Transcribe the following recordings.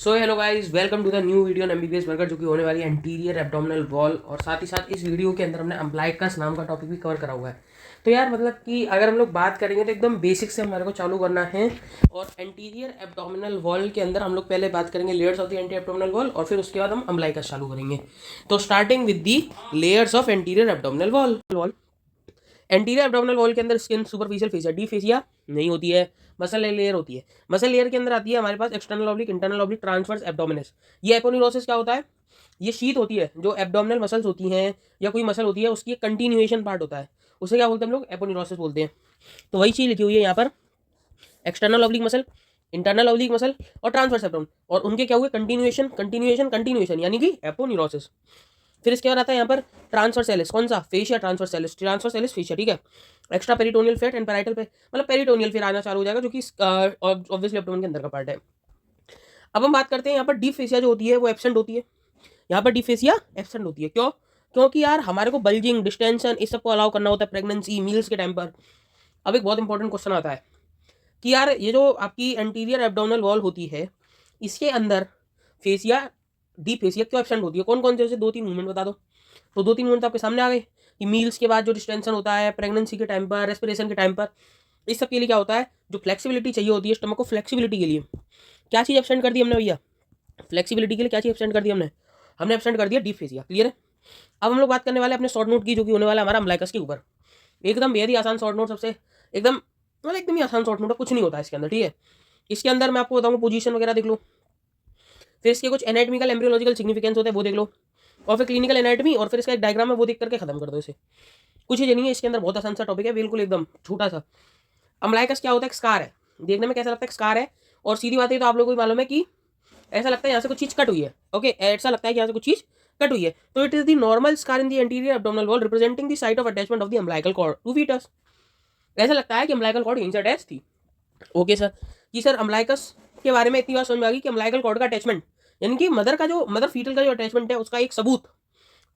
So hello guys, welcome to the new video on MBBS burger, जो कि होने वाली है एंटीरियर एब्डोमिनल वॉल। और साथ ही साथ इस वीडियो के अंदर हमने अम्ब्लाइकस नाम का टॉपिक भी कवर करा हुआ है। तो यार मतलब कि अगर हम लोग बात करेंगे तो एकदम बेसिक से हमारे को चालू करना है। और एंटीरियर एब्डोमिनल वॉल के अंदर हम लोग पहले बात करेंगे layers of the anterior abdominal wall, और फिर उसके बाद हम अम्ब्लाइकस चालू करेंगे। तो starting with the layers of anterior abdominal wall. Anterior abdominal wall के अंदर skin, superficial fascia, D fascia नहीं होती है, मसल लेयर होती है। मसल लेयर के अंदर आती है हमारे पास external oblique, internal oblique, transverse abdominis. ये एपोन्यूरोसिस क्या होता है? ये शीत होती है जो एब्डोमिनल मसल्स होती हैं या कोई मसल होती है, उसकी एक कंटिन्यूएशन पार्ट होता है, उसे क्या बोलते हैं हम लोग? एपोन्यूरोसिस बोलते हैं। तो वही चीज़ लिखी हुई है यहाँ पर, external oblique muscle, internal oblique muscle और ट्रांसवर्स एब्डोमिन, और उनके क्या हुए? कंटिन्यूएशन कंटिन्यूएशन कंटिन्यूएशन, यानी कि एपोन्यूरोसिस। फिर इसके बाद आता है यहाँ पर ट्रांसवर्स एलिस। कौन सा? Fascia transversalis, transversalis fascia, ठीक है। Extra peritoneal fat and parietal पे, मतलब पेरिटोनियल फिर आना चालू हो जाएगा, जो कि ऑब्वियसली एब्डोमेन के अंदर का पार्ट है। अब हम बात करते हैं यहाँ पर डीप फेसिया जो होती है वो एब्सेंट होती है। यहाँ पर डीप फेसिया एब्सेंट होती है, क्यों? क्योंकि यार हमारे को बल्जिंग, डिस्टेंशन, इस सबको अलाउ करना होता है प्रेगनेंसी, मील्स के टाइम पर। अब एक बहुत इंपॉर्टेंट क्वेश्चन आता है कि यार ये जो आपकी एंटीरियर एब्डोमिनल वॉल होती है, इसके अंदर फेसिया, डीप फेसिया क्यों एब्सेंट होती है? कौन कौन से? जैसे 2-3 मूवमेंट बता दो। तो 2-3 मूवमेंट आपके सामने आ गए कि मील्स के बाद जो डिस्टेंशन होता है, प्रेगनेंसी के टाइम पर, रेस्पिरेशन के टाइम पर, इस सब के लिए क्या होता है? जो फ्लेक्सिबिलिटी चाहिए होती है स्टमक को, फ्लेक्सिबिलिटी के लिए क्या चीज़ एब्सेंट कर दी हमने भैया? फ्लेक्सिबिलिटी के लिए क्या चीज़ एब्सेंट कर दी हमने? हमने एब्सेंट कर दिया डीप फेसिया। क्लियर है? अब हम लोग बात करने वाले अपने शॉर्ट नोट की, जो कि होने वाला हमारा अम्ब्लाइकस के ऊपर। एकदम बेहद ही आसान शॉर्ट नोट, सबसे एकदम मतलब एकदम ही आसान शॉर्ट नोट है, कुछ नहीं होता है इसके अंदर, ठीक है। इसके अंदर मैं आपको बताऊंगा पोजीशन वगैरह देख लो, फिर इसके कुछ एनाटॉमिकल एम्ब्रियोलॉजिकल सिग्निफिकेंस होते हैं वो देख लो, और फिर क्लिनिकल एनाटॉमी, और फिर इसका एक डायग्राम है वो देख करके खत्म कर दो इसे। कुछ ही नहीं है इसके अंदर, बहुत आसान सा टॉपिक है, बिल्कुल एकदम छोटा सा। अम्ब्लाइकस क्या होता है? स्कार है। देखने में कैसा लगता है? स्कार है। और सीधी बात है, तो आप लोगों को मालूम है कि ऐसा लगता है यहाँ से कुछ चीज कट हुई है। ओके, ऐसा लगता है कि यहाँ से कुछ चीज कट हुई है। तो it is the normal scar in the anterior abdominal wall representing the site of attachment of the umbilical cord to foetus. ऐसा लगता है कि अम्ब्लाइकल कॉर्ड यहीं से अटैच थी। ओके सर, कि सर अम्ब्लाइकस के बारे में इतनी बात समझ में आ गई कि अम्ब्लाइकल कॉर्ड का अटैचमेंट, यानी कि मदर का जो मदर फीटल का जो अटैचमेंट है, उसका एक सबूत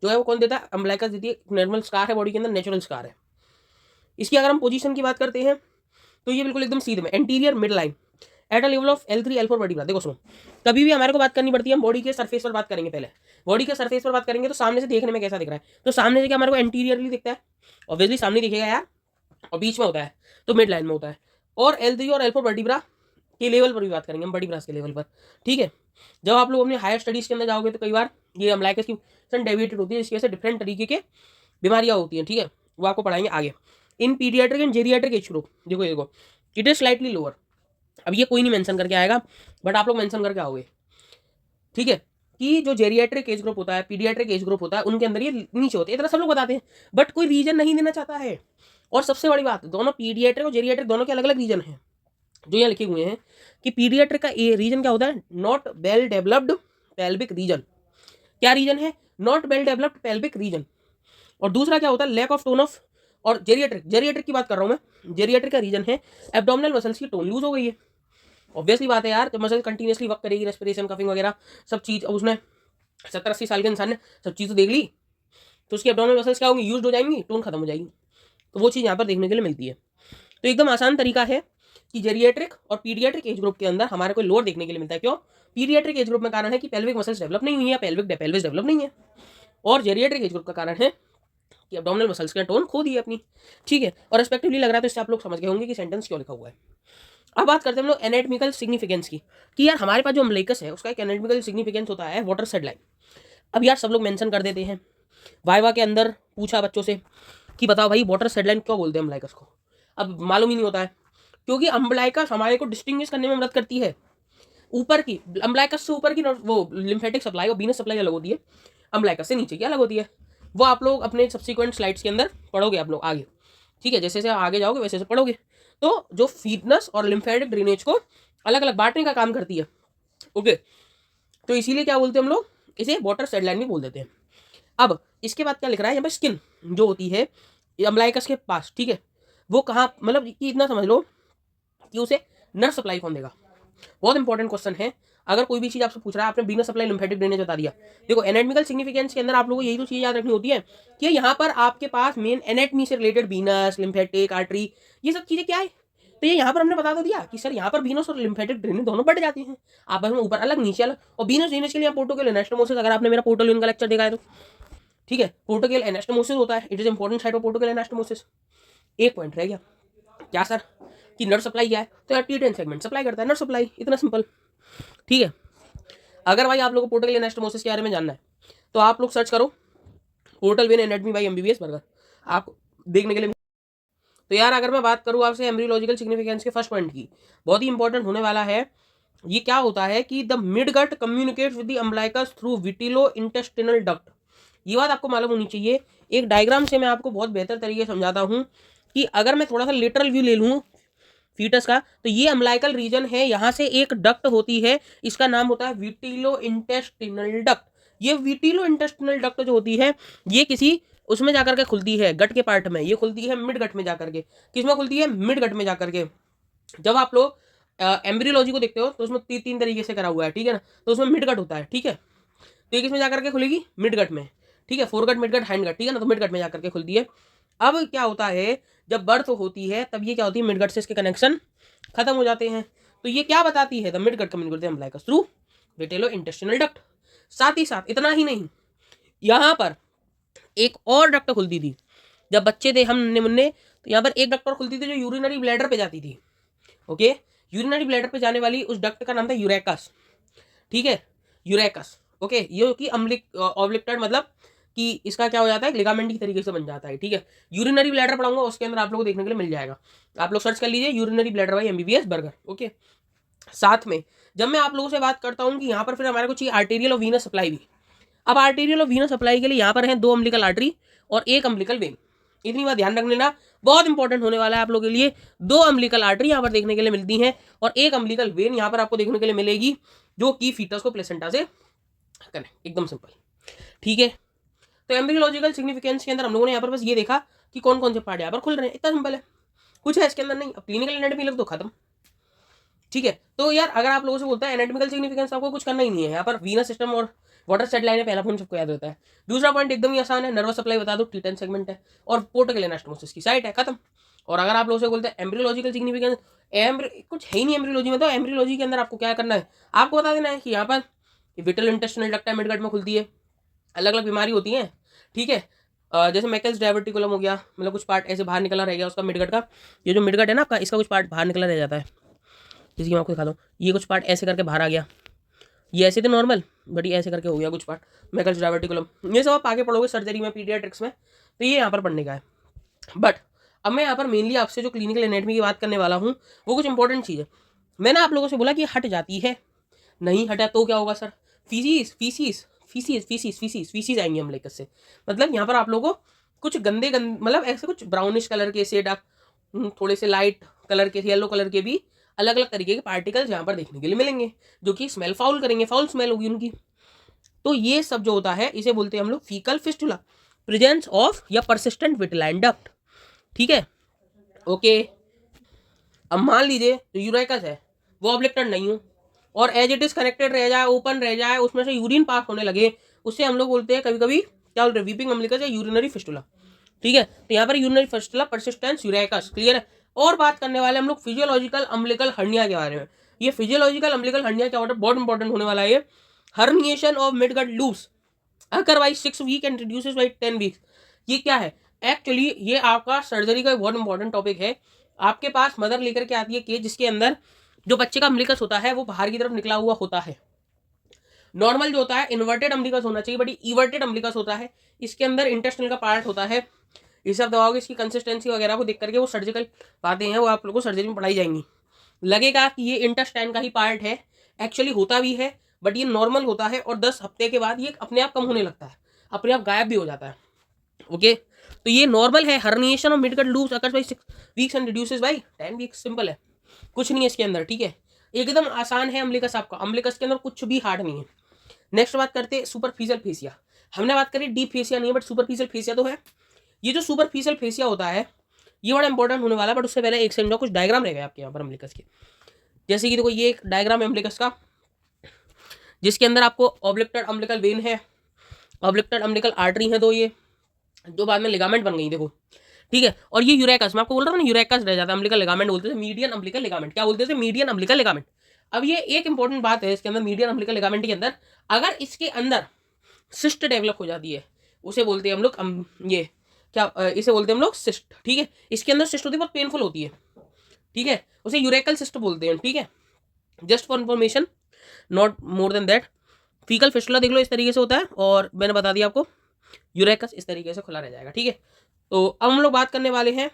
जो है वो कौन देता है? अम्ब्लाइकस देती है। नॉर्मल स्कार है बॉडी के अंदर, नेचुरल स्कार है। इसकी अगर हम पोजीशन की बात करते हैं तो ये बिल्कुल एकदम सीधे में anterior mid line at a level of L3 L4 vertebra. देखो सुनो, कभी भी हमारे को बात करनी पड़ती है, हम बॉडी के सरफेस पर बात करेंगे। पहले बॉडी के सरफेस पर बात करेंगे तो सामने से देखने में कैसा दिख रहा है? तो सामने से क्या हमारे को एंटीरियरली दिखता है? ऑब्वियसली सामने दिखेगा यार, और बीच में होता है तो मिड लाइन में होता है। और L3 और L4 वर्टिब्रा के लेवल पर भी बात करेंगे हम, वर्टिब्रास के लेवल पर, ठीक है। जब आप लोग अपने हायर स्टडीज के अंदर जाओगे तो कई बार ये अम्ब्लाइकस की डेविएटेड होती है, इसकी वजह से डिफरेंट तरीके के बीमारियां होती हैं, ठीक है। वो आपको पढ़ाएंगे आगे। In pediatric and geriatric age group, देखो देखो, इट इज स्लाइटली लोअर। अब ये कोई नहीं मेंशन करके आएगा, बट आप लोग मेंशन करके आओगे, ठीक है, कि जो जेरियाट्रिक एज ग्रुप होता है, पीडियाट्रिक एज ग्रुप होता है, उनके अंदर ये नीचे होती है। इतना सब लोग बताते हैं, बट कोई रीजन नहीं देना चाहता है। और सबसे बड़ी बात, दोनों पीडियाट्रिक और जेरियाट्रिक दोनों के अलग अलग रीजन हैं, जो यहाँ लिखे हुए हैं कि पीडियाट्रिक का ए रीजन क्या होता है? Not well developed pelvic region. क्या रीजन है? Not well developed pelvic region. और दूसरा क्या होता है? Lack of tone of. और जेरियाट्रिक की बात कर रहा हूं मैं, जेरियाट्रिक का रीजन है एब्डोमिनल मसल्स की टोन लूज हो गई है। ऑब्वियसली बात है यार, जब मसल कंटिन्यूसली वर्क करेगी, रेस्पिरेशन, कफिंग वगैरह सब चीज, अब उसने 70-80 साल के इंसान ने सब चीज़ तो देख ली, तो उसकी एब्डोमिनल मसल्स क्या होंगी? यूज हो जाएंगी, टोन खत्म हो जाएगी। तो वो चीज़ यहाँ पर देखने के लिए मिलती है। तो एकदम आसान तरीका है कि जेरियाट्रिक और पीडियाट्रिक एज ग्रुप के अंदर हमारे को लोअर देखने के लिए मिलता है। क्यों? पीडियाट्रिक एज ग्रुप में कारण है कि पेल्विक मसल्स डेवलप नहीं हुई है, पेल्विस डेवलप नहीं है। और जेरियाट्रिक एज ग्रुप का कारण है कि एब्डोमिनल मसल्स का टोन खो दी है अपनी, ठीक है। और रेस्पेक्टिवली लग रहा है, तो इससे आप लोग समझ गए होंगे कि सेंटेंस क्यों लिखा हुआ है। अब बात करते हैं हम लोग एनाटॉमिकल सिग्निफिकेंस की, कि यार हमारे पास जो अम्ब्लाइकस है उसका एक एनाटॉमिकल सिग्निफिकेंस होता है वाटर सेड लाइन। अब यार सब लोग मेंशन कर देते हैं, वाइवा के अंदर पूछा बच्चों से कि बताओ भाई वाटर सेड लाइन क्यों बोलते हैं अम्ब्लाइकस को? अब मालूम ही नहीं होता है, क्योंकि अम्ब्लाइकस हमारे को डिस्टिंग्विश करने में मदद करती है। ऊपर की अम्ब्लाइकस से ऊपर की वो लिम्फेटिक सप्लाई और वीनस सप्लाई अलग होती है, अम्ब्लाइकस से नीचे की अलग होती है। वो आप लोग अपने सब्सिक्वेंट स्लाइड्स के अंदर पढ़ोगे आप लोग आगे, ठीक है। जैसे जैसे आगे जाओगे वैसे वैसे पढ़ोगे। तो जो फीटनेस और लिम्फेटिक ड्रेनेज को अलग अलग बांटने का काम करती है, ओके। तो इसीलिए क्या बोलते हैं हम लोग? इसे वाटर सेड लाइन भी बोल देते हैं। अब इसके बाद क्या लिख रहा है यहाँ पर? स्किन जो होती है अम्ब्लाइकस के पास, ठीक है, वो कहाँ, मतलब कि इतना समझ लो कि उसे नर्व सप्लाई कौन देगा? बहुत इंपॉर्टेंट क्वेश्चन है। अगर कोई भी चीज आपसे पूछ रहा है, आपने वीनस सप्लाई, लिम्फेटिक ड्रेनेज बता दिया। देखो एनाटॉमिकल सिग्निफिकेंस के अंदर आप लोगों को यही तो चीज याद रखनी होती है कि यहाँ पर आपके पास मेन एनाटॉमी से रिलेटेड वीनस, लिम्फेटिक, आर्टरी, ये सब चीजें क्या है? तो ये यहाँ पर हमने बता तो दिया कि सर यहाँ पर वीनस और लिम्फेटिक ड्रेनेज दोनों बढ़ जाती हैं आपस में, ऊपर अलग नीचे अलग। और वीनस ड्रेनेज के लिए पोर्टोकल एनास्टोमोसिस, अगर आपने मेरा पोर्टल यून का लेक्चर देखा है तो ठीक है, पोर्टोकल एनास्टोमोसिस होता है, it is important site of portocaval anastomosis. एक पॉइंट रह गया क्या सर कि नर्व सप्लाई क्या है, तो यार T10 सेगमेंट सप्लाई करता है नर्व सप्लाई, इतना सिंपल। ठीक है, अगर भाई आप लोगों को पोर्टल एनास्टोमोसिस के बारे में जानना है तो आप लोग सर्च करो portal vein anatomy by MBBS burger, आपको देखने के लिए। तो यार अगर मैं बात करूँ आपसे एम्ब्रियोलॉजिकल सिग्निफिकेंस के फर्स्ट पॉइंट की, बहुत ही इंपॉर्टेंट होने वाला है। ये क्या होता है कि the midgut communicates with the umbilicus through vitello intestinal duct. ये बात आपको मालूम होनी चाहिए। एक डायग्राम से मैं आपको बहुत बेहतर तरीके से समझाता हूँ कि अगर मैं थोड़ा सा लिटरल व्यू ले लूँ फीटस का, तो ये अम्बलाइकल रीजन है, यहाँ से एक डक्ट होती है, इसका नाम होता है विटिलो इंटेस्टिनल डक्ट। ये विटिलो इंटेस्टिनल डक्ट जो होती है ये किसी उसमें जाकर के खुलती है गट के पार्ट में, ये खुलती है मिड गट में जाकर के। किसमें खुलती है? मिड गट में जाकर के। जब आप लोग एम्ब्रियोलॉजी को देखते हो तो उसमें तीन तरीके से करा हुआ है, ठीक है ना, तो उसमें मिड गट होता है, ठीक है, तो ये किसमें जाकर के खुलेगी? मिड गट में, ठीक है, फोरगट मिड गट हैंड गट, ठीक है ना, तो मिड गट में जाकर के खुलती है। अब क्या होता है जब बर्थ होती है तब ये क्या होती है, मिड गट से इसके कनेक्शन खत्म हो जाते हैं। तो ये क्या बताती है? The midgut communicate umbilicus through vitello intestinal duct. साथ ही साथ इतना ही नहीं, यहाँ पर एक और डक्ट खुलती थी जब बच्चे थे हम नन्हे मुन्ने, तो यहाँ पर एक डक्ट और खुलती थी जो यूरिनरी ब्लैडर पे जाती थी। ओके, यूरिनरी ब्लैडर पे जाने वाली उस डक्ट का नाम था यूरेकस, ठीक है, यूरेकस। ओके, ये कि ऑब्लिक्टेड मतलब कि इसका क्या हो जाता है, लिगामेंट की तरीके से बन जाता है, ठीक है। यूरिनरी ब्लैडर पढ़ाऊंगा उसके अंदर आप लोगों को देखने के लिए मिल जाएगा, आप लोग सर्च कर लीजिए urinary bladder by MBBS burger. Okay, साथ में जब मैं आप लोगों से बात करता हूँ कि यहाँ पर फिर हमारे को चाहिए आर्टेरियल और वीनस सप्लाई भी। अब आर्टेरियल और वीनस सप्लाई के लिए यहाँ पर है 2 अम्बिलिकल आर्टरी और 1 अम्बिलिकल वेन। इतनी बात ध्यान रख लेना, बहुत इंपॉर्टेंट होने वाला है आप लोगों के लिए। 2 अम्बिलिकल आर्टरी यहाँ पर देखने के लिए मिलती हैं और 1 अम्बिलिकल वेन यहाँ पर आपको देखने के लिए मिलेगी, जो कि फीटस को प्लेसेंटा से कनेक्ट, एकदम सिंपल, ठीक है। तो एम्ब्रियोलॉजिकल सिग्निफिकेंस के अंदर हम लोगों ने यहाँ पर बस ये देखा कि कौन कौन से पार्ट यहाँ पर खुल रहे हैं, इतना सिंपल है, कुछ है इसके अंदर नहीं। अब क्लिनिकल एनाटॉमी लग तो खत्म, ठीक है। तो यार अगर आप लोगों से बोलता है एनाटॉमिकल सिग्निफिकेंस, आपको कुछ करना ही नहीं है, यहाँ पर वीनस सिस्टम और वाटर सेट लाइन है, पहला पॉइंट सबको याद होता है। दूसरा पॉइंट एकदम ही आसान है, नर्वस सप्लाई बता दो, T10 सेगमेंट है और पोर्टोकल एनास्टोमोसिस की साइट है, खत्म। और अगर आप लोगों से बोलते हैं एम्ब्रियोलॉजिकल सिग्निफिकेंस, कुछ है ही नहीं एम्ब्रियोलॉजी में, तो एम्ब्रियोलॉजी के अंदर आपको क्या करना है, आपको बता देना है कि यहाँ पर vitello intestinal duct mid gut में खुलती है, अलग अलग बीमारी होती है, ठीक है। जैसे मैकल्स डायवर्टिकुलम हो गया, मतलब कुछ पार्ट ऐसे बाहर निकला रह गया उसका मिडगट का, ये जो मिडगट है ना आपका, इसका कुछ पार्ट बाहर निकला रह जाता है, जैसे कि मैं आपको दिखा दूँ, ये कुछ पार्ट ऐसे करके बाहर आ गया, ये ऐसे थे नॉर्मल, बट ये ऐसे करके हो गया कुछ पार्ट, मैकल्स डायवर्टिकुलम। ये सब आप आगे पढ़ोगे सर्जरी में, पीडियाट्रिक्स में, तो ये यहाँ पर पढ़ने का है। बट अब मैं यहाँ पर मेनली आपसे जो क्लिनिकल एनाटॉमी की बात करने वाला हूँ वो कुछ इंपॉर्टेंट चीज़ है। मैंने आप लोगों से बोला कि हट जाती है, नहीं हटा तो क्या होगा सर, फीसीस फीसीस फीसीस फीसीस फीसीस फीसीस आएंगे अम्बलाइकस से। मतलब यहाँ पर आप लोगों को कुछ गंदे मतलब ऐसे कुछ ब्राउनिश कलर के से डार्क, थोड़े से लाइट कलर के, येलो कलर के भी अलग अलग तरीके के पार्टिकल्स यहाँ पर देखने के लिए मिलेंगे, जो कि स्मेल फाउल करेंगे, फाउल स्मेल होगी उनकी। तो ये सब जो होता है इसे बोलते हैं हम लोग फीकल फिस्टुला, प्रेजेंस ऑफ या परसिस्टेंट विटिलाइन डक्ट, ठीक है। ओके, अब मान लीजिए जो यूरेकस है वो ऑब्लिक्टेड नहीं हो और एज इट इज कनेक्टेड रह जाए, ओपन रह जाए, उसमें से यूरिन पास होने लगे, उससे हम लोग बोलते हैं कभी कभी क्या बोलते हैं, वीपिंग अम्बलिकस या यूरिनरी फिस्टुला, ठीक है। तो यहाँ पर urinary fistula, persistence, urachus, clear है। और बात करने वाले हम लोग फिजियोलॉजिकल अम्बलिकल हर्निया के बारे में। ये फिजियोलॉजिकल अम्बलिकल हर्निया क्या होता है, बहुत इंपॉर्टेंट होने वाला है ये। Herniation of midgut loops occur by 6 week and reduces by 10 weeks. ये क्या है एक्चुअली, ये आपका सर्जरी का बहुत इंपॉर्टेंट टॉपिक है। आपके पास मदर लेकर के आती है केस जिसके अंदर जो बच्चे का अम्बलिकस होता है वो बाहर की तरफ निकला हुआ होता है। नॉर्मल जो होता है इन्वर्टेड अम्बलिकस होना चाहिए, बट इवर्टेड अम्बलिकस होता है। इसके अंदर इंटेस्टाइन का पार्ट होता है। ये सब दवाओं की इसकी कंसिस्टेंसी वगैरह को देख करके वो सर्जिकल बातें हैं वो आप लोगों को सर्जरी में पढ़ाई जाएंगी। लगेगा कि ये इंटेस्टाइन का ही पार्ट है, एक्चुअली होता भी है, बट ये नॉर्मल होता है और 10 हफ्ते के बाद ये अपने आप कम होने लगता है, अपने आप गायब भी हो जाता है। ओके, तो ये नॉर्मल है। Herniation of midgut loops occurs by 6 weeks and reduces by 10 weeks. Simple है, कुछ नहीं है इसके अंदर, ठीक है, एकदम आसान है। अम्बलिकस आपका, अम्बलिकस के अंदर कुछ भी हार्ड नहीं है। नेक्स्ट बात करते हैं सुपरफिशियल फेसिया। हमने बात करी डीप फेसिया नहीं है, बट सुपरफिशियल फेसिया तो है। ये जो सुपरफिशियल फेसिया होता है ये बड़ा इंपॉर्टेंट होने वाला है, बट उससे पहले एक सेकंड कुछ डायग्राम रहेगा आपके यहाँ पर अम्बलिकस के। जैसे कि देखो ये एक डायग्राम है अम्बलिकस का, जिसके अंदर आपको ऑब्लिक्टेड अम्बलिकल वेन है, ऑब्लिक्टेड अम्बलिकल आर्टरी है दो, ये जो बाद में लिगामेंट बन गई देखो, ठीक है। और ये यूरेकस, मैं आपको बोल रहा हूँ ना, यूरेकस रह जाता है, अम्बिलिकल लिगामेंट बोलते थे, मीडियन अम्बिलिकल लिगामेंट। क्या बोलते थे? Median umbilical ligament. अब ये एक इंपॉर्टेंट बात है इसके अंदर, मीडियन अम्बिलिकल लिगामेंट के अंदर अगर इसके अंदर सिस्ट डेवलप हो जाती है, उसे बोलते हैं हम लोग ये क्या इसे बोलते हैं हम लोग सिस्ट। ठीक है, इसके अंदर सिस्ट होती है, बहुत पेनफुल होती है। ठीक है, उसे यूरेकल सिस्ट बोलते हैं। ठीक है, just for information, not more than that. Faecal fistula देख लो इस तरीके से होता है, और मैंने बता दिया आपको यूरेकस इस तरीके से खुला रह जाएगा। ठीक है, तो अब हम लोग बात करने वाले हैं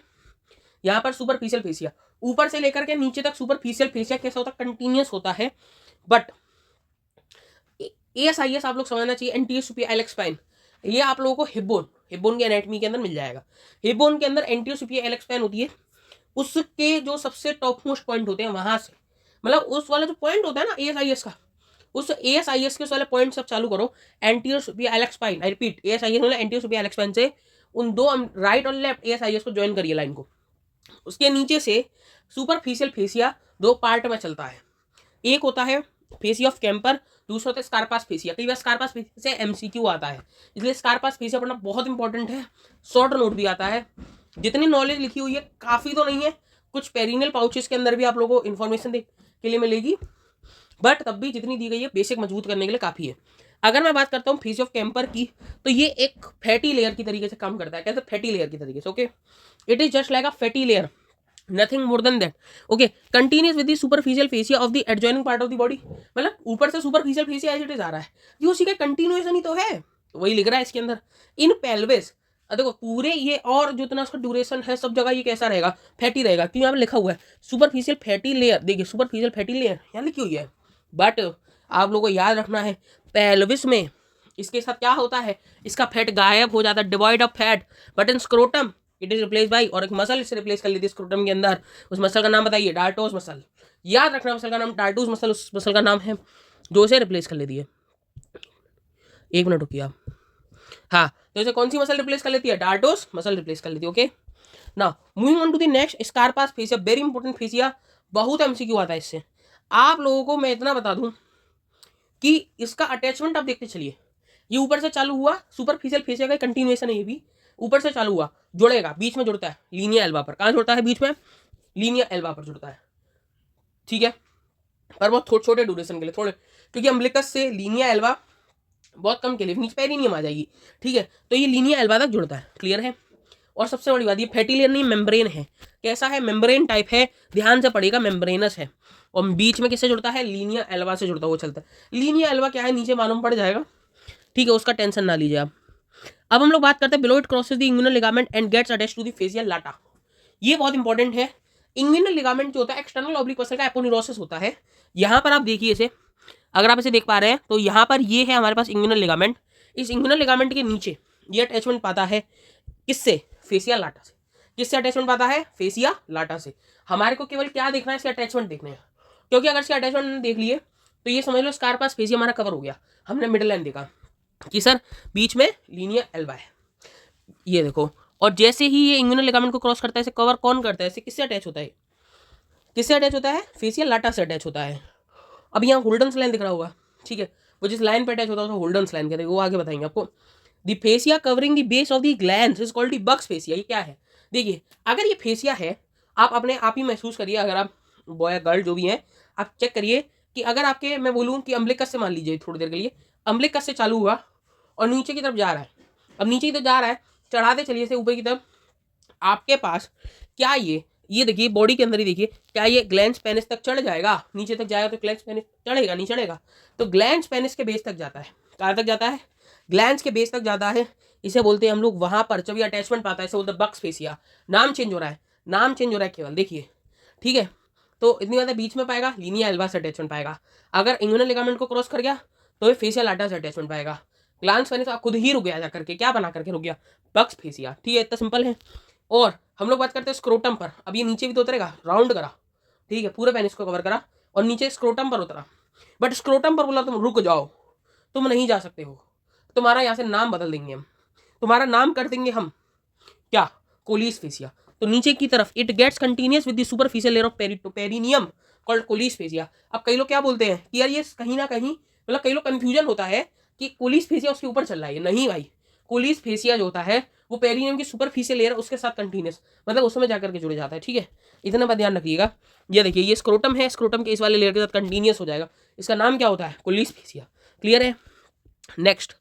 यहाँ पर सुपरफिशियल फेसिया। ऊपर से लेकर के नीचे तक सुपरफिशियल फेसिया कैसा होता है? कंटिन्यूस होता है। बट ASIS आप लोग समझना चाहिए, एंटीरियर सुपियर आइलेक्स स्पाइन, ये आप लोगों को हिब्बोन की एनाटॉमी के अंदर मिल जाएगा। हिब्बोन के अंदर एंटीरियर सुपियर आइलेक्स स्पाइन होती है, उसके जो सबसे टॉप मोस्ट पॉइंट होते हैं वहां से, मतलब उस वाला जो पॉइंट होता है ना ASIS का, उस ASIS के उस वाले पॉइंट सब चालू करो, anterior superior iliac spine, I repeat ASIS मतलब एंटीरियर सुपियर आइलेक्स स्पाइन से उन दो राइट और लेफ्ट ASIS को ज्वाइन करिए लाइन को। उसके नीचे से सुपरफिशियल फेसिया दो पार्ट में चलता है, एक होता है फेसिया ऑफ कैम्पर, दूसरा होता है स्कारपास फेसिया। कई बार स्कारपास फेसिया से MCQ आता है, इसलिए स्कारपास फेसिया पढ़ना बहुत इंपॉर्टेंट है। शॉर्ट नोट भी आता है। जितनी नॉलेज लिखी हुई है काफ़ी तो नहीं है, कुछ पेरिनियल पाउचेस के अंदर भी आप लोगों को इन्फॉर्मेशन के लिए मिलेगी, बट तब भी जितनी दी गई है बेसिक मजबूत करने के लिए काफ़ी है। अगर मैं बात करता हूँ फेसिया ऑफ कैम्पर की, तो ये एक फैटी लेयर की तरीके से काम करता है। कैसे? फैटी लेयर की तरीके से। Okay, it is just like a fatty layer, nothing more than that. Okay, continuous with the superficial fascia of the adjoining part of the body, मतलब ऊपर से superficial fascia as it is आ रहा है, ये उसी का कंटिन्यूएशन ही तो है, तो वही लिख रहा है इसके अंदर। इन पेल्विस देखो पूरे ये, और जितना उसका ड्यूरेशन है सब जगह ये कैसा रहेगा? फैटी रहेगा। क्यों? यहाँ पे लिखा हुआ है सुपरफिशियल फैटी लेयर, देखिए सुपरफिशियल फैटी लेयर यहाँ लिखी हुई है। बट आप लोगों को याद रखना है, पेल्विस में इसके साथ क्या होता है? इसका फैट गायब हो जाता है, devoid of fat. But in scrotum it is replace by, और एक मसल इससे रिप्लेस कर लेती है स्क्रोटम के अंदर। उस मसल का नाम बताइए? Dartos muscle. याद रखना मसल का नाम डार्टोस मसल, उस मसल का नाम है जो इसे रिप्लेस कर लेती है। एक मिनट रुकिए आप। हाँ, तो इसे कौन सी मसल रिप्लेस कर लेती है? डार्टोस मसल रिप्लेस कर लेती है। Okay, now moving on to the next, Scarpa's fascia, very important fascia, बहुत MCQ आता है इससे। आप लोगों को मैं इतना बता दूं कि इसका अटैचमेंट आप देखते चलिए, ये ऊपर से चालू हुआ, सुपरफिशियल फेसिया का कंटिन्यूएशन है, ये भी ऊपर से चालू हुआ, जुड़ेगा, बीच में जुड़ता है लीनिया एल्बा पर। कहाँ जुड़ता है? बीच में लीनिया एल्बा पर जुड़ता है। ठीक है, पर बहुत छोटे ड्यूरेशन के लिए, थोड़े, क्योंकि अम्बिलिकस से लीनिया एल्बा बहुत कम के लिए नीचे पेरिनियम आ जाएगी। ठीक है, तो ये लीनिया एल्बा तक जुड़ता है। क्लियर है? और सबसे बड़ी बात, ये फैटी लेयर नहीं, मेम्ब्रेन है। कैसा है? मेम्ब्रेन टाइप है, ध्यान से पड़ेगा, मेम्ब्रेनस है। और बीच में किससे जुड़ता है? लीनिया एल्बा से जुड़ता हुआ चलता है। लीनिया एल्बा क्या है नीचे मालूम पड़ जाएगा, ठीक है, उसका टेंशन ना लीजिए आप। अब हम लोग बात करते हैं below it crosses the inguinal ligament and gets attached to the fascia lata. ये बहुत इंपॉर्टेंट है। इंग्विनल लिगामेंट जो होता है एक्सटर्नल ऑब्लिक मसल का एपोन्यूरोसिस होता है। यहाँ पर आप देखिए इसे, अगर आप इसे देख पा रहे हैं तो यहाँ पर ये है हमारे पास इंग्विनल लिगामेंट। इस इंग्विनल लिगामेंट के नीचे ये अटैचमेंट पाता है किससे? फेसिया लाटा से। किससे अटैचमेंट पाता है? फेसिया लाटा से। हमारे को केवल क्या देखना है? इसके अटैचमेंट देखने हैं, क्योंकि अगर इसके अटैचमेंट देख लिए तो ये समझ लो स्कारपास फेसिया हमारा कवर हो गया। हमने मिडिल लाइन देखा कि सर बीच में लीनिया एल्बा है, ये देखो, और जैसे ही ये इंग्विनल लिगामेंट को क्रॉस करता है, इसे कवर कौन करता है? इसे किससे अटैच होता है? किससे अटैच होता है? फेसियल लाटा से अटैच होता है। अब यहाँ होल्डन्स लाइन दिख रहा होगा, ठीक है, वो जिस लाइन पे अटैच होता है उसे होल्डन्स लाइन कहते हैं, वो आगे बताएंगे आपको। The fascia covering the base of the glands is called the Buck's fascia. ये क्या है? देखिए, अगर ये फेसिया है, आप अपने आप ही महसूस करिए, अगर आप बॉय या गर्ल जो भी हैं, आप चेक करिए कि अगर आपके, मैं बोलूँ कि अम्बिलिकस से मान लीजिए थोड़ी देर के लिए, अम्बिलिकस से चालू हुआ और नीचे की तरफ जा रहा है, अब नीचे की तरफ जा रहा है, चढ़ाते चलिए से ऊपर की तरफ, आपके पास क्या ये देखिए बॉडी के अंदर ही देखिए, क्या ये ग्लैंड्स पेनिस तक चढ़ जाएगा? नीचे तक जाएगा तो ग्लैंड्स पेनिस चढ़ेगा? नहीं चढ़ेगा। तो ग्लैंड्स पेनिस के बेस तक जाता है। कहाँ तक जाता है? ग्लैंड्स के बेस तक जाता है। इसे बोलते हैं हम लोग वहां पर जब ये अटैचमेंट पाता है, इसे बोलते हैं बक्स फेसिया। नाम चेंज हो रहा है, नाम चेंज हो रहा है केवल, देखिए, ठीक है। तो इतनी बात है, बीच में पाएगा लीनिया एल्बा से अटैचमेंट पाएगा। अगर इंग्विनल लिगामेंट को क्रॉस कर गया तो ये फेसियल लाटा से अटैचमेंट पाएगा। ग्लैंड्स पेनिस खुद ही रुक गया, जाकर के क्या बना करके रुक गया? बक्स फेसिया। ठीक है, इतना सिंपल है। और हम लोग बात करते हैं स्क्रोटम पर। अब ये नीचे भी तो उतरेगा, राउंड करा, ठीक है, पूरे पेनिस को कवर करा और नीचे स्क्रोटम पर उतरा। बट स्क्रोटम पर बोला तुम रुक जाओ, तुम नहीं जा सकते हो, तुम्हारा यहाँ से नाम बदल देंगे हम, तुम्हारा नाम कर देंगे हम क्या? Colles fascia. तो नीचे की तरफ it gets continuous with the superficial layer of perineum called Colles fascia. अब कई लोग क्या बोलते हैं कि यार ये कहीं ना कहीं, मतलब कई लोग कंफ्यूजन होता है कि कोलिस फेसिया उसके ऊपर चल रहा है। नहीं भाई, कोलिस फेसिया जो होता है वो पेरिनियम की सुपरफिशियल लेयर उसके साथ कंटिन्यूस, मतलब उसमें जाकर के जुड़ जाता है, ठीक है। इतना बात ध्यान रखिएगा। ये देखिए ये स्क्रोटम है, स्क्रोटम के इस वाले लेयर के साथ कंटिन्यूस हो जाएगा, इसका नाम क्या होता है, कोलिस फेसिया। क्लियर है। नेक्स्ट,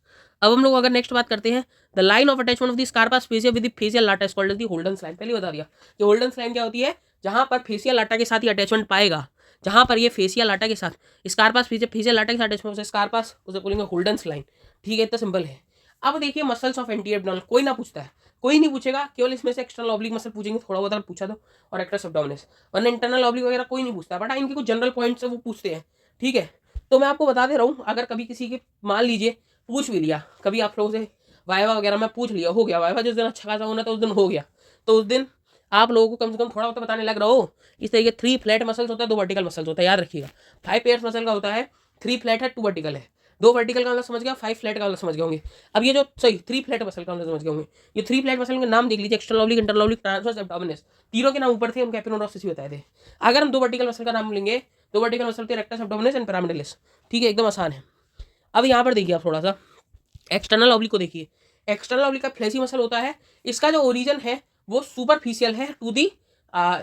अब हम लोग अगर नेक्स्ट बात करते हैं, the line of attachment of the Scarpa's fascia with the fascia lata is called the Holden's line. पहले बता दिया कि होल्डन्स लाइन क्या होती है, जहां पर फेसियल लाटा के साथ ही अटैचमेंट पाएगा, जहां पर ये फेसियल लाटा के साथ स्कार्पस फेसियल लाटा के साथ अटैचमेंट स्कार्पस, उसे बोलेंगे होल्डन्स लाइन, ठीक है। इतना सिंपल है। अब देखिए मसल्स ऑफ एंटीरियर एब्डोमिनल, कोई ना पूछता है, कोई नहीं पूछेगा, केवल इसमें से एक्सटर्नल ऑब्लिक मसल पूछेंगे, थोड़ा बहुत पूछा दो, और रेक्टस एब्डोमिनस, वरना इंटरनल ऑब्लिक वगैरह कोई नहीं पूछता, बट इनके कुछ जनरल पॉइंट्स है वो पूछते हैं, ठीक है। तो मैं आपको बता दे रहा हूँ, अगर कभी किसी के मान लीजिए पूछ भी लिया, कभी आप लोगों से वाइवा वगैरह में पूछ लिया, हो गया वाइवा जिस दिन अच्छा खासा होना था उस दिन हो गया, तो उस दिन आप लोगों को कम से कम थोड़ा बहुत बताने लग रहा हो। इस तरीके 3 फ्लैट मसल्स होता है, 2 वर्टिकल मसल्स होता है, याद रखिएगा। 5 पेयर्स मसल का होता है, 3 फ्लैट है, 2 वर्टिकल है। 2 वर्टिकल का मतलब समझ गया, 5 फ्लैट का मतलब समझ गए होंगे। अब ये जो सही 3 फ्लैट मसल का मतलब समझ गए होंगे। ये 3 फ्लैट मसल के नाम देख लीजिए, external oblique, internal oblique, transverse, abdominis, तीनों के नाम ऊपर थे, उनके एपिनोडोर्स ही बताए थे। अगर हम 2 वर्टिकल मसल का नाम लेंगे, 2 वर्टिकल मसल थे रेक्टस एब्डोमिनस एंड पिरामिडलिस, ठीक है, एकदम आसान है। अब यहाँ पर देखिए आप थोड़ा सा एक्सटर्नल ऑब्लिक को देखिए। एक्सटर्नल ऑब्लिक का फ्लैसी मसल होता है, इसका जो ओरिजिन है वो सुपरफिशियल है टू दी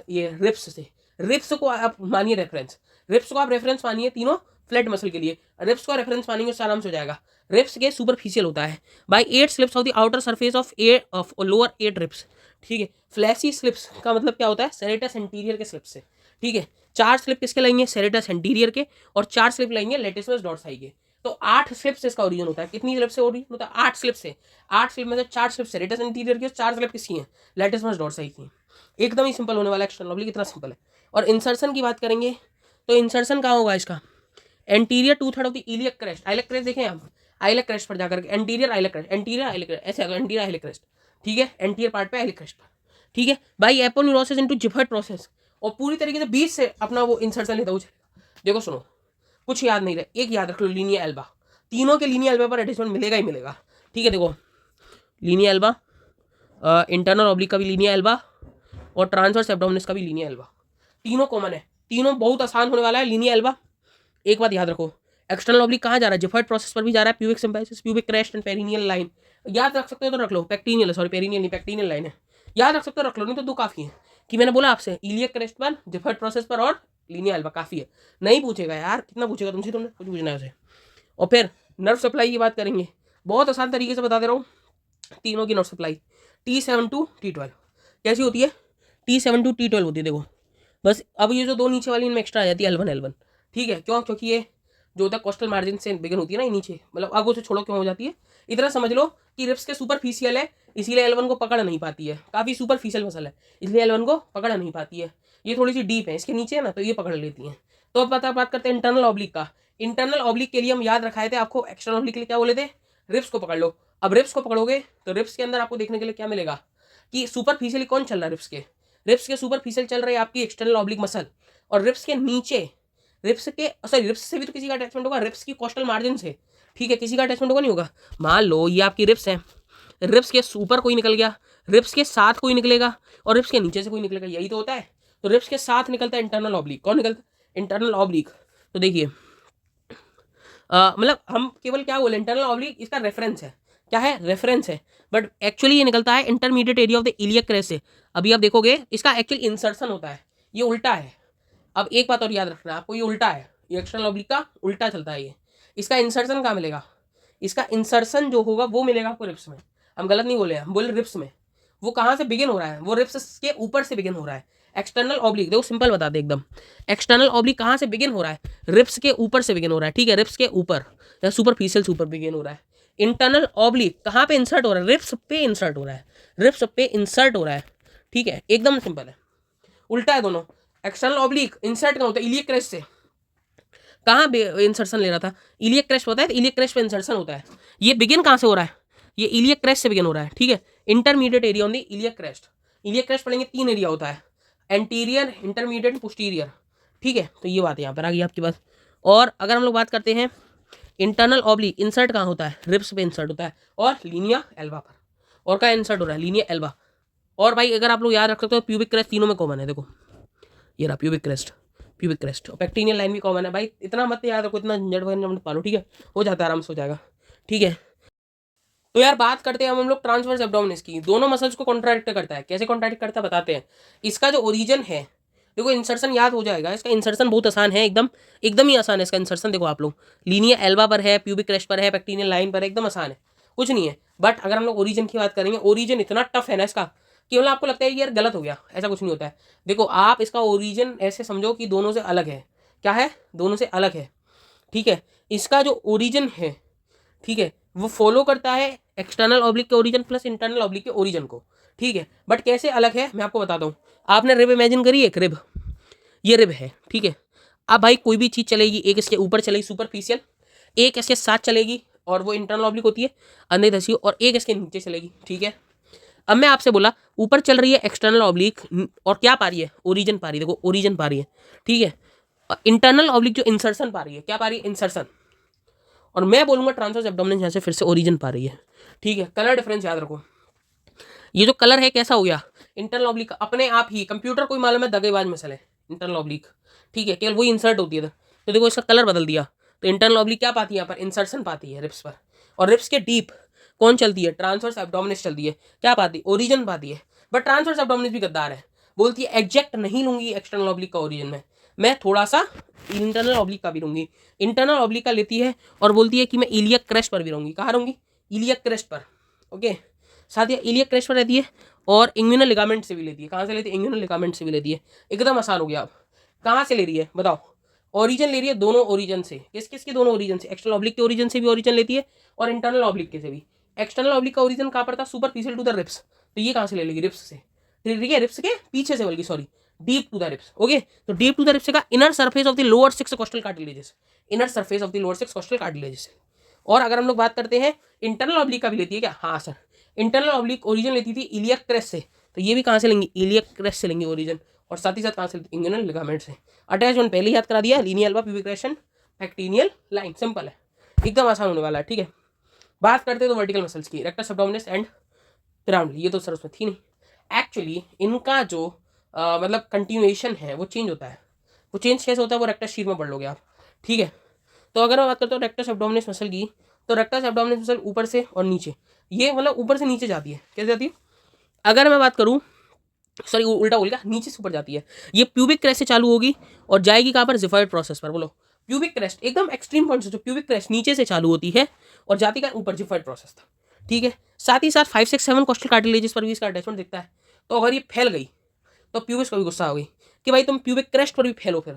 ये रिप्स से। रिप्स को आप मानिए रेफरेंस, रिप्स को आप रेफरेंस मानिए तीनों फ्लैट मसल के लिए, रिप्स को रेफरेंस मानेंगे उससे आराम से हो जाएगा। रिप्स के सुपरफिशियल होता है by 8 slips of the outer surface of lower 8 ribs, ठीक है। फ्लैसी स्लिप्स का मतलब क्या होता है, सेरेटस एंटीरियर के स्लिप से, ठीक है। 4 स्लिप किसके लेंगे, सेरेटस एंटीरियर के, और 4 स्लिप लेंगे लेटिसमस डॉर्साई के। तो 8 स्लिप से इसका ओरिजिन होता है। कितनी स्लिप से ओरिजिन होता है, 8 स्लिप से। 8 स्लिप में से 4 स्लिप सेरेटस एंटीरियर की, 4 स्लिप किसकी हैं, लेटिसमस डॉर्साई की। एकदम ही सिंपल होने वाला एक्सटर्नल ऑब्लिक, इतना सिंपल है। और इंसर्शन की बात करेंगे तो इंसर्शन कहाँ होगा इसका, anterior 2/3 of the iliac crest. Iliac crest देखें आप, आइलक क्रेस्ट पर जाकर anterior iliac crest, anterior iliac crest, ऐसे आएगा एंटीरियर आइलक क्रेस्ट, ठीक है, एंटीरियर पार्ट पे आइलक क्रेस्ट पर, ठीक है। बाई एपोन्यूरोसिस इनटू जिफर्ट प्रोसेस, और पूरी तरीके से बीच से अपना वो इंसर्शन लेता हुआ। देखो सुनो, कुछ याद नहीं रहे, एक याद रख लो, लीनिया एल्बा, तीनों के लीनिया एल्बा पर अटैचमेंट मिलेगा ही मिलेगा, ठीक है। देखो लीनिया एल्बा, इंटरनल ऑब्लिक का भी लीनिया एल्बा, और ट्रांसवर्स एब्डोमिनस का भी लीनिया एल्बा, तीनों कॉमन है, तीनों बहुत आसान होने वाला है। लीनिया एल्बा, एक बात याद रखो, एक्सटर्नल ऑब्लिक कहाँ जा रहा है, जिफर्ट प्रोसेस पर भी जा रहा है, pubic symphysis, pubic crest and perineal line, याद रख सकते हो तो रख लो, पेक्टिनियल, सॉरी पेरिनियल नहीं, पेक्टिनियल लाइन है, याद रख सकते हो रख लो, नहीं तो 2 काफी है। कि मैंने बोला आपसे इलियक क्रेस्ट पर, जिफर्ट प्रोसेस पर, और लीनिया एल्बा काफी है। नहीं पूछेगा यार, कितना पूछेगा तुमसे, तुमने कुछ पूछना है उसे। और फिर नर्व सप्लाई की बात करेंगे, बहुत आसान तरीके से बता दे रहा हूँ, तीनों की nerve supply T7 to T12 कैसी होती है, T7 to T12 होती है। देखो बस अब ये जो 2 नीचे वाली इनमें एक्स्ट्रा आ जाती है L1 L1, ठीक है। क्यों, क्योंकि ये जो होता है कोस्टल मार्जिन से बिगिन होती है ना ये नीचे, मतलब अब उसे छोड़ो क्यों हो जाती है, इतना समझ लो कि रिप्स के सुपरफिशियल है, इसीलिए L1 को पकड़ नहीं पाती है, काफ़ी सुपरफिशियल मसल है, इसलिए L1 को पकड़ नहीं पाती है। ये थोड़ी सी डीप है, इसके नीचे है ना, तो ये पकड़ लेती है। तो अब बात करते हैं इंटरनल ऑब्लिक का। इंटरनल ऑब्लिक के लिए हम याद रखाए थे आपको, एक्सटर्नल ऑब्लिक के लिए क्या बोले थे, रिप्स को पकड़ लो। अब रिप्स को पकड़ोगे तो रिप्स के अंदर आपको देखने के लिए क्या मिलेगा कि सुपरफिशियली कौन चल रहा है, रिप्स के सुपरफिशियल चल रही है आपकी एक्सटर्नल ऑब्लिक मसल, और रिप्स के नीचे, रिप्स से भी तो किसी का अटैचमेंट होगा, रिप्स की कोस्टल मार्जिन से, ठीक है, किसी का अटैचमेंट होगा नहीं होगा। मान लो ये आपकी रिप्स है, रिप्स के ऊपर कोई निकल गया, रिप्स के साथ कोई निकलेगा, और रिप्स के नीचे से कोई निकलेगा, यही तो होता है। तो रिप्स के साथ निकलता है इंटरनल ऑब्लिक, कौन निकलता है, इंटरनल ऑब्लिक। तो देखिए मतलब हम केवल क्या बोले, इंटरनल ऑब्लिक इसका रेफरेंस है, क्या है, रेफरेंस है, बट एक्चुअली ये निकलता है intermediate area of the iliac crest से। अभी आप देखोगे इसका एक्चुअली इंसर्शन होता है, ये उल्टा है। अब एक बात और याद रखना आपको, ये उल्टा है, ये एक्सटर्नल ऑब्लिक का उल्टा चलता है ये। इसका इंसर्शन कहाँ मिलेगा, इसका इंसर्शन जो होगा वो मिलेगा आपको रिप्स में। हम गलत नहीं बोले, हम बोले रिप्स में। वो कहाँ से बिगिन हो रहा है, वो रिप्स के ऊपर से बिगिन हो रहा है। एक्सटर्नल ऑब्लिक देखो सिंपल बता दे एकदम, एक्सटर्नल ऑब्लिक कहाँ से बिगिन हो रहा है, रिप्स के ऊपर से बिगिन हो रहा है, ठीक है, रिप्स के ऊपर या सुपरफिशियल ऊपर बिगिन हो रहा है। इंटरनल ऑब्लिक कहाँ पे इंसर्ट हो रहा है, रिप्स पे इंसर्ट हो रहा है, रिप्स पे इंसर्ट हो रहा है, ठीक है, एकदम सिंपल है, उल्टा है दोनों। एक्सटर्नल ऑब्लिक इंसर्ट कहाँ होता है, इलियक क्रेस्ट से। कहाँ इंसर्शन ले रहा था, इलियक क्रेस्ट होता है, तो इलियक क्रेस्ट पे इंसर्शन होता है। ये बिगिन कहाँ से हो रहा है, ये इलियक क्रेस्ट से बिगिन हो रहा है, ठीक है। Intermediate area on the iliac crest, iliac crest पढ़ेंगे 3 एरिया होता है, एंटीरियर, इंटरमीडिएट, पोस्टीरियर, ठीक है। तो ये बात यहाँ पर आ गई आपके पास। और अगर हम लोग बात करते हैं इंटरनल ऑब्लिक इंसर्ट कहाँ होता है, रिप्स पे इंसर्ट होता है, और लीनिया एल्बा पर, और कहाँ इंसर्ट हो रहा है, लीनिया एल्बा। और भाई अगर आप लोग याद रख सकते हो प्यूबिक क्रेस्ट तीनों में कॉमन है, देखो ये रहा प्यूबिक क्रेस्ट और पेक्टिनियल लाइन भी कॉमन है। भाई इतना मत याद रखो, इतना झंझट वगैरह मत पालो, ठीक है, हो जाता है, आराम से हो जाएगा, ठीक है। तो यार बात करते हैं हम लोग ट्रांसवर्स एब्डोमिनिस की। दोनों मसल्स को कॉन्ट्रैक्ट करता है। कैसे कॉन्ट्रैक्ट करता है बताते हैं। इसका जो ओरिजिन है, देखो इंसर्शन याद हो जाएगा। इसका इंसर्शन बहुत आसान है, एकदम एकदम ही आसान है इसका इंसर्शन। देखो आप लोग, लीनिया एल्बा पर है, प्यूबिक क्रेस्ट पर है, पेक्टिनियल लाइन पर है, एकदम आसान है, कुछ नहीं है। बट अगर हम लोग ओरिजिन की बात करेंगे, ओरिजिन इतना टफ है ना इसका कि मतलब आपको लगता है यार गलत हो गया, ऐसा कुछ नहीं होता है। देखो आप इसका ओरिजिन ऐसे समझो कि दोनों से अलग है। क्या है? दोनों से अलग है, ठीक है। इसका जो ओरिजिन है, ठीक है, वो फॉलो करता है एक्सटर्नल ऑब्लिक के ओरिजिन प्लस इंटरनल ऑब्लिक के ओरिजिन को, ठीक है। बट कैसे अलग है मैं आपको बताता हूँ। आपने रिब इमेजिन करी, एक रिब, ये रिब है, ठीक है। अब भाई कोई भी चीज़ चलेगी, एक इसके ऊपर चलेगी सुपरफिशियल, एक इसके साथ चलेगी और वो इंटरनल ऑब्लिक होती है अंदर धसी, और एक इसके नीचे चलेगी, ठीक है। अब मैं आपसे बोला ऊपर चल रही है एक्सटर्नल ऑब्लिक और क्या पा रही है? ओरिजिन पा रही है। देखो ओरिजिन पा रही है, ठीक है। इंटरनल ऑब्लिक जो इंसर्शन पा रही है, क्या पा रही है? इंसर्शन। और मैं बोलूंगा ट्रांसवर्स एब्डोमिनल यहाँ से फिर से ओरिजिन पा रही है, ठीक है। कलर डिफरेंस याद रखो। ये जो कलर है कैसा हो गया? इंटरनल ऑब्लिक अपने आप ही, कंप्यूटर कोई मालूम है दगेबाज मसल है इंटरनल ऑब्लिक, ठीक है, केवल वही इंसर्ट होती है। तो देखो इसका कलर बदल दिया, तो इंटरनल ऑब्लिक क्या पाती है यहाँ पर? इंसर्शन पाती है रिप्स पर। और रिप्स के डीप कौन चलती है? ट्रांसवर्स एब्डोमिनस चलती है। क्या पाती है? ओरिजिन पाती है। बट ट्रांसवर्स एब्डोमिनस भी गद्दार है, बोलती है एग्जैक्ट नहीं लूंगी एक्सटर्नल ऑब्लिक का ओरिजिन में, मैं थोड़ा सा इंटरनल ऑब्लिक का भी लूंगी। इंटरनल ऑब्लिक का लेती है और बोलती है कि मैं इलियक क्रेस्ट पर भी रहूंगी। कहाँ रहूंगी? इलियक क्रेस्ट पर, ओके। साथ ही इलियक क्रेस्ट पर रहती है और इंग्यूनल लिगामेंट से भी लेती है। कहाँ से लेती है? इंग्यूनल लिगामेंट से भी लेती है। एकदम आसान हो गया। अब कहाँ से ले रही है बताओ? ओरिजिन ले रही है दोनों ओरिजिन से। किस किस के दोनों ओरिजिन से? एक्सटर्नल ऑब्लिक के ओरिजिन से भी ओरिजिन लेती है और इंटरनल ऑब्लिक के से भी। एक्सटर्नल ऑब्लिक का ओरिजिन कहाँ पर था? सुपरफिशियल टू द रिप्स, तो ये कहाँ से ले लेगी? रिप्स से, ठीक है, रिप्स के पीछे से, बल्कि sorry deep to the ribs, okay. तो डीप टू द रिप्स का inner surface of the lower 6 costal cartilages, inner surface of the lower 6 costal cartilages. और अगर हम लोग बात करते हैं इंटरनल ऑब्लिक का भी लेती है क्या? हाँ सर, इंटरनल ऑब्लिक ओरिजिन लेती थी इलियक क्रेस्ट से, तो ये भी कहाँ से लेंगी? इलियक क्रेस्ट से लेंगे ओरिजिन। और साथ ही साथ कहाँ से? इंग्यूनल लिगामेंट से। अटैचमेंट पहले ही याद करा दिया, linea alba, pubic crest, pectineal line, simple है, एकदम आसान होने वाला है, ठीक है। बात करते हैं तो वर्टिकल मसल्स की, रेक्टस एब्डोमिनस एंड पिरामिडल, ये तो सर उसमें थी नहीं। एक्चुअली इनका जो मतलब कंटिन्यूएशन है वो चेंज होता है। वो चेंज कैसे होता है वो रेक्टस शीट में पढ़ लोगे आप, ठीक है। तो अगर मैं बात करता हूँ रेक्टस एब्डोमिनस मसल की, तो रेक्टस एब्डोमिनस मसल ऊपर से और नीचे, ये मतलब ऊपर से नीचे जाती है। कैसे जाती है? अगर मैं बात करूँ, सॉरी उल्टा बोल गया, नीचे से ऊपर जाती है। ये प्यूबिक क्रेस्ट से चालू होगी और जाएगी कहाँ पर? जिफॉइड प्रोसेस पर। बोलो प्यूबिक क्रेस्ट, एकदम एक्सट्रीम पॉइंट से प्यूबिक क्रेस्ट नीचे से चालू होती है और जाती का ऊपर, जिफॉइड प्रोसेस था, ठीक है। साथ ही साथ 5, 6, 7 कोस्टल कार्टिलेजेस पर भी इसका अटैचमेंट दिखता है। तो अगर ये फैल गई तो प्यूबिक्स को भी गुस्सा हो गई कि भाई तुम प्यूबिक क्रेस्ट पर भी फैलो। फिर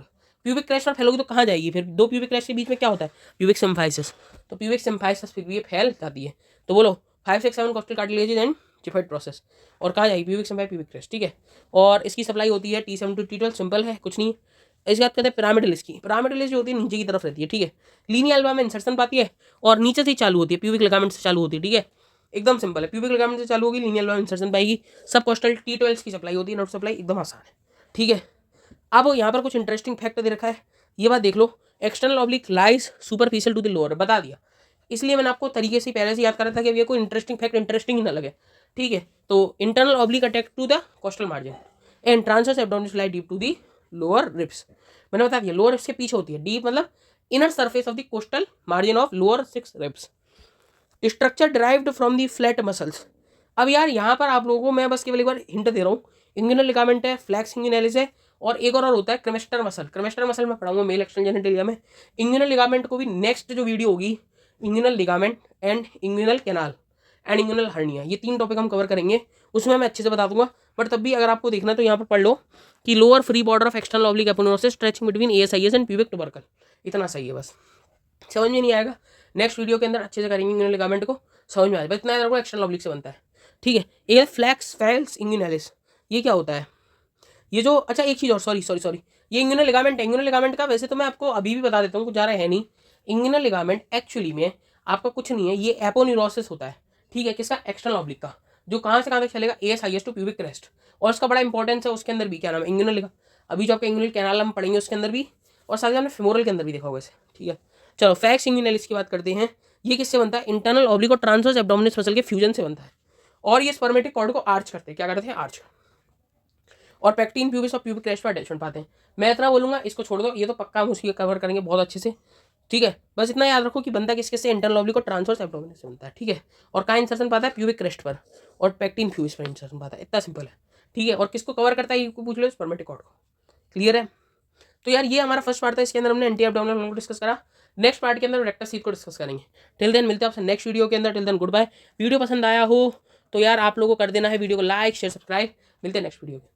प्यूबिक क्रेस्ट पर फैलोगी तो कहाँ जाएगी? फिर दो प्यूबिक क्रेस्ट के बीच में क्या होता है? Pubic symphysis. तो प्यूबिक सिम्फाइसिस फिर भी ये फैल जाती है। तो बोलो 5, 6, 7 costal cartilages and xiphoid process, और कहाँ जाएगी? प्यूबिक सिम्फाई, प्यूबिक क्रेस्ट, ठीक है। और इसकी सप्लाई होती है T7 to T12, सिंपल है, कुछ नहीं है। इसके बाद कहते हैं पिरामिडलिस की। पिरामिडलिस जो होती है नीचे की तरफ रहती है, ठीक है। लीनिया एल्बा में इंसर्शन पाती है और नीचे से ही चालू होती है, प्यूबिक लिगामेंट से चालू होती है, ठीक है। एकदम सिंपल है, प्यूबिक लिगामेंट से चालू होगी, लीनिया एल्बा में इंसर्शन पाएगी। सब कोस्टल T12 की सप्लाई होती है, नर्व सप्लाई, एकदम आसान है, ठीक है। अब यहाँ पर कुछ इंटरेस्टिंग फैक्ट दे रखा है, ये बात देख लो। External oblique lies superficial to the lower, बता दिया। इसलिए मैंने आपको तरीके से पहले से याद करा था कि अब ये कोई इंटरेस्टिंग फैक्ट इंटरेस्टिंग ही ना लगे, ठीक है। तो internal oblique attach to the costal margin and transverse abdominis lie deep to the lower ribs. मैंने बता दिया लोअर रिब्स के पीछे होती है, डीप मतलब inner surface of the costal margin of lower 6 ribs. Structure derived from the flat muscles. अब यार यहाँ पर आप लोगों को मैं बस केवल एक बार हिंट दे रहा हूँ। इंग्यूनल लिगामेंट है, फ्लैक्स इंग्यूनैलिस है, और एक और होता है क्रेमेस्टर मसल। क्रेमेस्टर मसल मैं पढ़ाऊंगा मेल एक्सटर्नल जेनिटलिया में। इंग्यूनल लिगामेंट को भी नेक्स्ट जो वीडियो होगी, inguinal ligament and inguinal canal and inguinal hernia, ये 3 टॉपिक हम कवर करेंगे, उसमें मैं अच्छे से बता दूंगा। बट तब भी अगर आपको देखना तो यहाँ पर पढ़ लो कि lower free border of external oblique aponeurosis stretching between ASIS and pubic tubercle, इतना सही है। बस समझ में नहीं आएगा, नेक्स्ट वीडियो के अंदर अच्छे से करेंगे इंग्यूनल लिगामेंट को, समझ में आएगा। बस इतना याद रखो एक्सटर्नल ऑब्लिक से बनता है, ठीक है। ये फ्लैक्स फैल्स इंग्यूनैलिस, ये क्या होता है? ये जो, अच्छा एक चीज़ और, सॉरी, ये इंग्यूनल लिगामेंट है। इंग्यूनल लिगामेंट का वैसे तो मैं आपको अभी भी बता देता हूँ, कुछ ज़्यादा है नहीं। इंग्यूनल लिगामेंट एक्चुअली में आपका कुछ नहीं है, ये एपोन्यूरोसिस होता है, ठीक है। किसका? एक्सटर्नल ऑब्लिक का, जो कहाँ से कहाँ तक चलेगा? ASIS to pubic crest. और उसका बड़ा इंपॉर्टेंस है उसके अंदर भी, क्या नाम है? इंग्यूनल लिगा, अभी जो आपका इंग्यूनल कैनाल हम पढ़ेंगे उसके अंदर भी, और साथ ही हमने फेमोरल के अंदर भी देखा होगा इसे, ठीक है। चलो फैक्स इंग्यूनैलिस की बात करते हैं। ये किससे बनता है? इंटरनल ऑब्लिक और ट्रांसवर्स एब्डोमिनस मसल के फ्यूजन से बनता है, और ये स्पर्मेटिक कॉर्ड को आर्च करते हैं। क्या करते हैं? आर्च। और पेक्टिन प्यूबिस और प्यूबिक क्रेस्ट पर अटैचमेंट पाते हैं। मैं इतना बोलूंगा, इसको छोड़ दो, ये तो पक्का हम उसी कवर करेंगे बहुत अच्छे से। ठीक है, बस इतना याद रखो कि बंदा किसके से इंटरनल ओब्लिक और ट्रांसवर्स एब्डोमिनल से बनता है। ठीक है, और कहाँ इंसर्शन पाता है, प्यूबिक क्रेस्ट पर और पेक्टिन फ्यूज पर इंसर्शन पाता है, इतना सिंपल है। ठीक है, और किसको कवर करता है ये पूछ लो, स्पर्मेटिकॉर्ड को। क्लियर है। तो यार ये हमारा फर्स्ट पार्ट था, इसके अंदर हमने एंटी एब्डोमिनल को डिस्कस करा। नेक्स्ट पार्ट के अंदर रेक्टस सीट को डिस्कस करेंगे। टिल देन मिलते हैं आपसे नेक्स्ट वीडियो के अंदर। Till then goodbye. Video पसंद आया हो तो यार आप लोगों को कर देना है वीडियो को लाइक शेयर सब्सक्राइब। मिलते हैं नेक्स्ट वीडियो में।